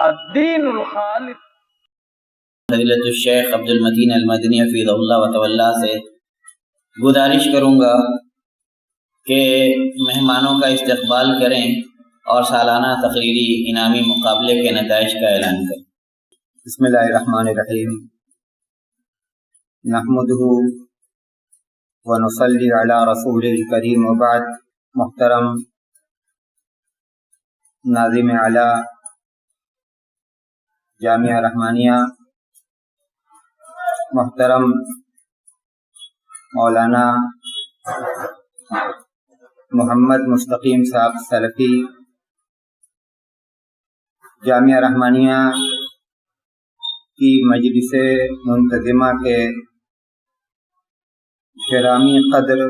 الدین الخالص۔ فضیلت الشیخ عبد المتین المدنی حفظہ اللہ و تولا سے گزارش کروں گا کہ مہمانوں کا استقبال کریں اور سالانہ تقریری انعامی مقابلے کے نتائج کا اعلان کریں۔ بسم اللہ الرحمن الرحیم، نحمدہ ونصلی علی رسول الکریم وبعد۔ محترم ناظم اعلیٰ جامعہ رحمانیہ، محترم مولانا محمد مستقیم صاحب سلفی، جامعہ رحمانیہ کی مجلس منتظمہ کے گرامی قدر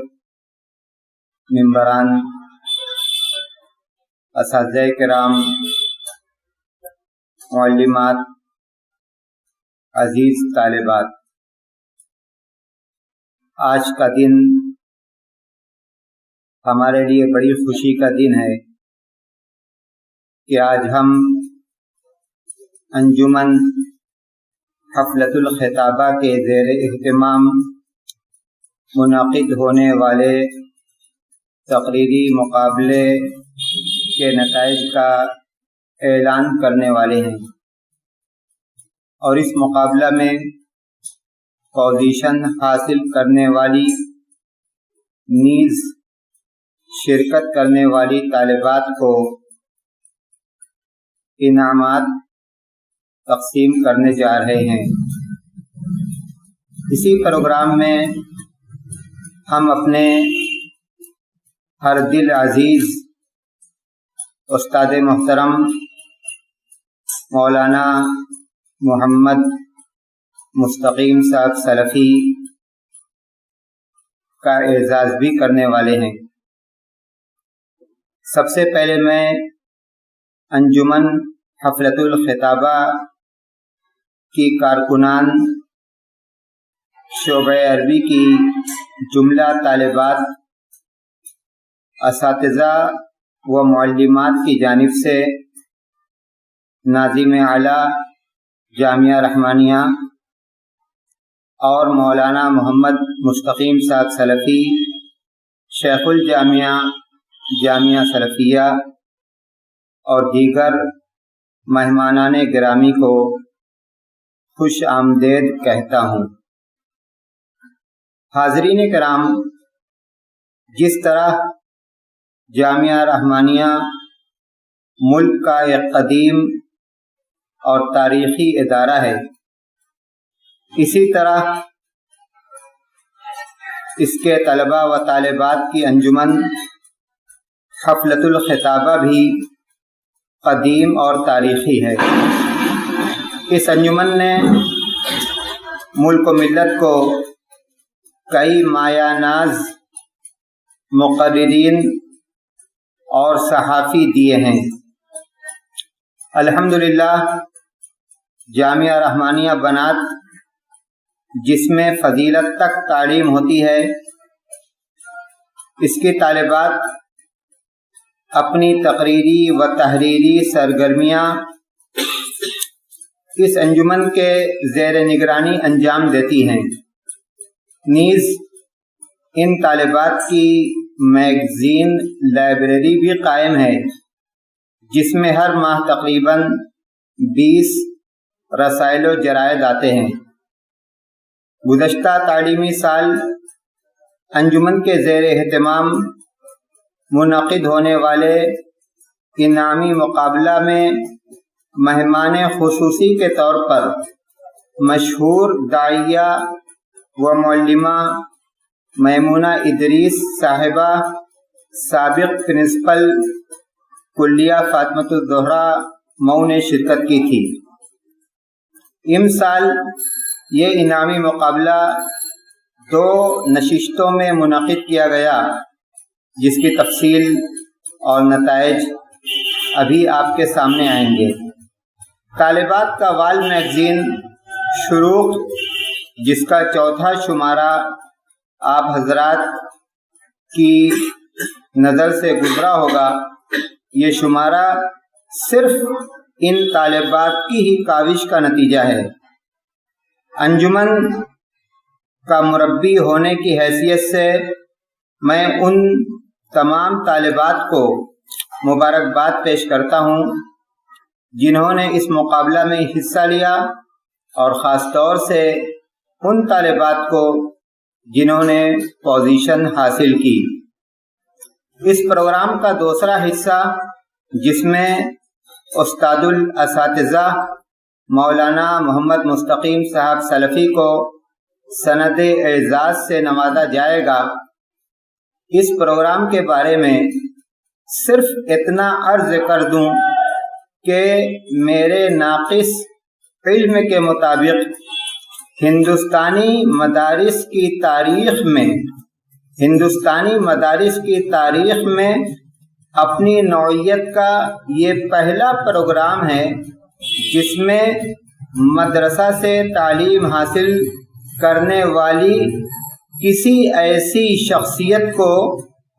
ممبران، اساتذہ کرام، معلمات، عزیز طالبات، آج کا دن ہمارے لیے بڑی خوشی کا دن ہے کہ آج ہم انجمن حفلۃ الخطابہ کے زیر اہتمام منعقد ہونے والے تقریری مقابلے کے نتائج کا اعلان کرنے والے ہیں، اور اس مقابلہ میں پوزیشن حاصل کرنے والی نیز شرکت کرنے والی طالبات کو انعامات تقسیم کرنے جا رہے ہیں۔ اسی پروگرام میں ہم اپنے ہر دل عزیز استاد محترم مولانا محمد مستقیم صاحب سلفی کا اعزاز بھی کرنے والے ہیں۔ سب سے پہلے میں انجمن حفلۃ الخطابہ کی کارکنان، شعبہ عربی کی جملہ طالبات، اساتذہ و معلمات کی جانب سے ناظم اعلیٰ جامعہ رحمانیہ اور مولانا محمد مستقیم صاحب سلفی، شیخ الجامعہ جامعہ سلفیہ اور دیگر مہمانان گرامی کو خوش آمدید کہتا ہوں۔ حاضرین کرام، جس طرح جامعہ رحمانیہ ملک کا ایک قدیم اور تاریخی ادارہ ہے، اسی طرح اس کے طلباء و طالبات کی انجمن حفلۃ الخطابہ بھی قدیم اور تاریخی ہے۔ اس انجمن نے ملک و ملت کو کئی مایہ ناز مقررین اور صحافی دیے ہیں۔ الحمدللہ جامعہ رحمانیہ بنات، جس میں فضیلت تک تعلیم ہوتی ہے، اس کی طالبات اپنی تقریری و تحریری سرگرمیاں اس انجمن کے زیر نگرانی انجام دیتی ہیں۔ نیز ان طالبات کی میگزین لائبریری بھی قائم ہے، جس میں ہر ماہ تقریباً 20 رسائل و جرائد آتے ہیں۔ گزشتہ تعلیمی سال انجمن کے زیر اہتمام منعقد ہونے والے انعامی مقابلہ میں مہمان خصوصی کے طور پر مشہور داعیہ و معلمہ میمونہ ادریس صاحبہ، سابق پرنسپل کلیہ فاطمۃ الزہرا مئو نے شرکت کی تھی۔ سال یہ انعامی مقابلہ 2 نشستوں میں منعقد کیا گیا، جس کی تفصیل اور نتائج ابھی آپ کے سامنے آئیں گے۔ طالبات کا وال میگزین شروق، جس کا 4تھا شمارہ آپ حضرات کی نظر سے گزرا ہوگا، یہ شمارہ صرف ان طالبات کی ہی کاوش کا نتیجہ ہے۔ انجمن کا مربی ہونے کی حیثیت سے میں ان تمام طالبات کو مبارکباد پیش کرتا ہوں جنہوں نے اس مقابلہ میں حصہ لیا، اور خاص طور سے ان طالبات کو جنہوں نے پوزیشن حاصل کی۔ اس پروگرام کا دوسرا حصہ، جس میں استاد الاساتذہ مولانا محمد مستقیم صاحب سلفی کو سند اعزاز سے نوازا جائے گا، اس پروگرام کے بارے میں صرف اتنا عرض کر دوں کہ میرے ناقص علم کے مطابق ہندوستانی مدارس کی تاریخ میں اپنی نوعیت کا یہ پہلا پروگرام ہے جس میں مدرسہ سے تعلیم حاصل کرنے والی کسی ایسی شخصیت کو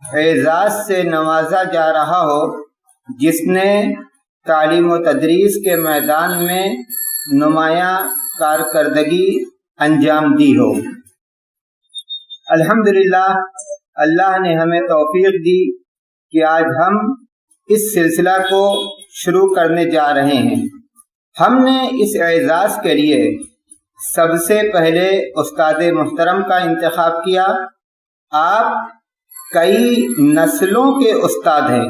اعزاز سے نوازا جا رہا ہو جس نے تعلیم و تدریس کے میدان میں نمایاں کارکردگی انجام دی ہو۔ الحمدللہ اللہ نے ہمیں توفیق دی کہ آج ہم اس سلسلہ کو شروع کرنے جا رہے ہیں۔ ہم نے اس اعزاز کے لیے سب سے پہلے استاد محترم کا انتخاب کیا۔ آپ کئی نسلوں کے استاد ہیں،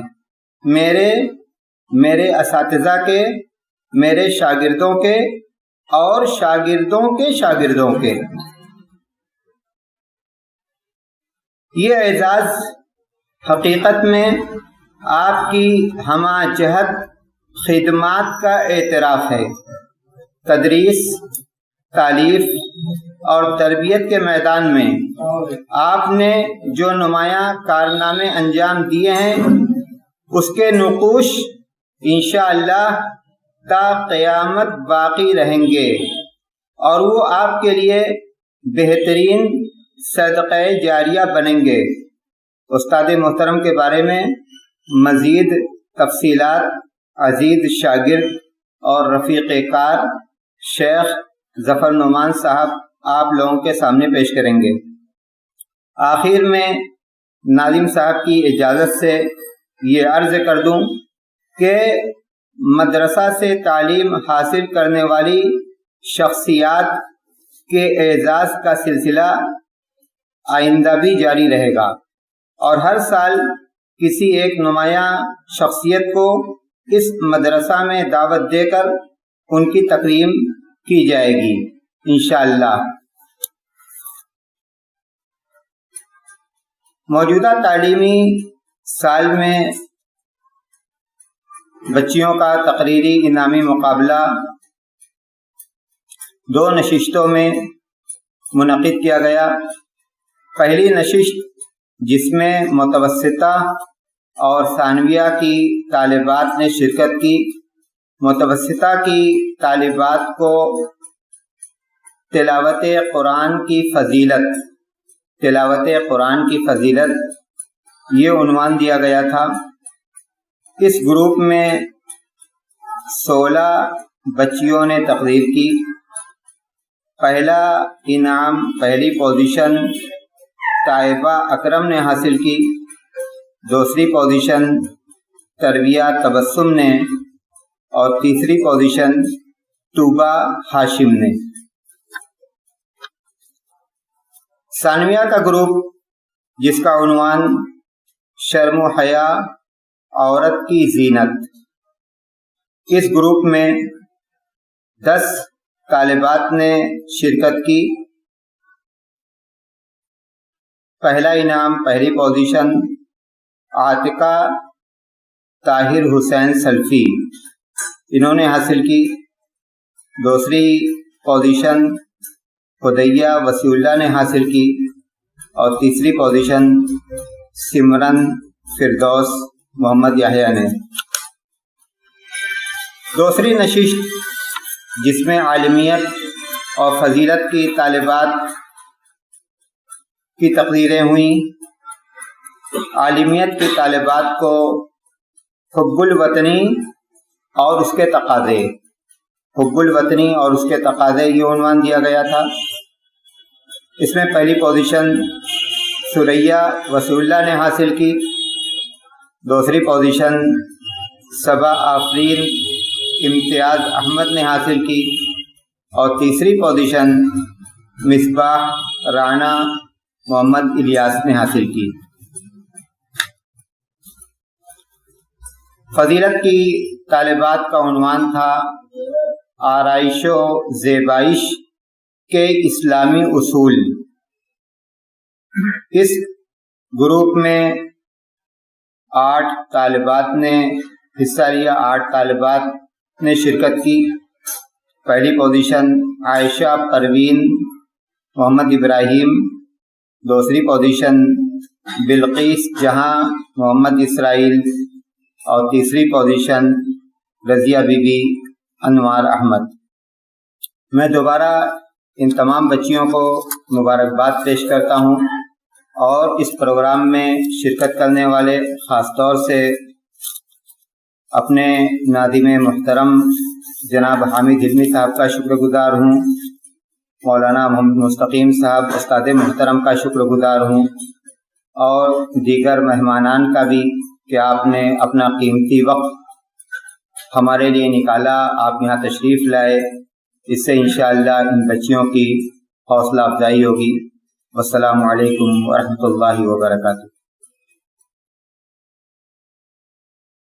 میرے اساتذہ کے، میرے شاگردوں کے اور شاگردوں کے شاگردوں کے۔ یہ اعزاز حقیقت میں آپ کی ہمہ جہت خدمات کا اعتراف ہے۔ تدریس، تعلیف اور تربیت کے میدان میں آپ نے جو نمایاں کارنامے انجام دیے ہیں، اس کے نقوش انشاءاللہ تا قیامت باقی رہیں گے، اور وہ آپ کے لیے بہترین صدقہ جاریہ بنیں گے۔ استاد محترم کے بارے میں مزید تفصیلات عزیز شاگرد اور رفیق کار شیخ ظفر نعمان صاحب آپ لوگوں کے سامنے پیش کریں گے۔ آخر میں ناظم صاحب کی اجازت سے یہ عرض کر دوں کہ مدرسہ سے تعلیم حاصل کرنے والی شخصیات کے اعزاز کا سلسلہ آئندہ بھی جاری رہے گا، اور ہر سال کسی ایک نمایاں شخصیت کو اس مدرسہ میں دعوت دے کر ان کی تکریم کی جائے گی انشاءاللہ۔ موجودہ تعلیمی سال میں بچیوں کا تقریری انعامی مقابلہ 2 نشستوں میں منعقد کیا گیا۔ پہلی نشست، جس میں متوسطہ اور ثانویہ کی طالبات نے شرکت کی، متوسطہ کی طالبات کو تلاوت قرآن کی فضیلت یہ عنوان دیا گیا تھا۔ اس گروپ میں 16 بچیوں نے تقریر کی۔ پہلا انعام، پہلی پوزیشن طیبہ اکرم نے حاصل کی، دوسری پوزیشن تربیہ تبسم نے، اور تیسری پوزیشن طوبہ ہاشم نے۔ ثانویہ کا گروپ، جس کا عنوان شرم و حیا عورت کی زینت، اس گروپ میں 10 طالبات نے شرکت کی۔ پہلا انعام، پہلی پوزیشن عاتقہ طاہر حسین سلفی، انہوں نے حاصل کی۔ دوسری پوزیشن خدیہ وسیع اللہ نے حاصل کی، اور تیسری پوزیشن سمرن فردوس محمد یحییٰ نے۔ دوسری نشست، جس میں عالمیت اور فضیلت کی طالبات کی تقریریں ہوئیں، عالمیت کی طالبات کو حب الوطنی اور اس کے تقاضے، حب الوطنی اور اس کے تقاضے، یہ عنوان دیا گیا تھا۔ اس میں پہلی پوزیشن ثریا وسیع اللہ نے حاصل کی، دوسری پوزیشن صبا آفرین امتیاز احمد نے حاصل کی، اور تیسری پوزیشن مصباح رانا محمد الیاس نے حاصل کی۔ فضیلت کی طالبات کا عنوان تھا آرائش و زیبائش کے اسلامی اصول۔ اس گروپ میں 8 طالبات نے حصہ لیا، 8 طالبات نے شرکت کی۔ پہلی پوزیشن عائشہ پروین محمد ابراہیم، دوسری پوزیشن بلقیس جہاں محمد اسرائیل، اور تیسری پوزیشن رضیہ بی بی انوار احمد۔ میں دوبارہ ان تمام بچیوں کو مبارکباد پیش کرتا ہوں، اور اس پروگرام میں شرکت کرنے والے خاص طور سے اپنے ناظم محترم جناب حامد علمی صاحب کا شکر گزار ہوں، مولانا محمد مستقیم صاحب استاد محترم کا شکر گزار ہوں، اور دیگر مہمانان کا بھی کہ آپ نے اپنا قیمتی وقت ہمارے لیے نکالا، آپ یہاں تشریف لائے، اس سے انشاءاللہ ان بچیوں کی حوصلہ افزائی ہوگی۔ والسلام علیکم ورحمۃ اللہ وبرکاتہ۔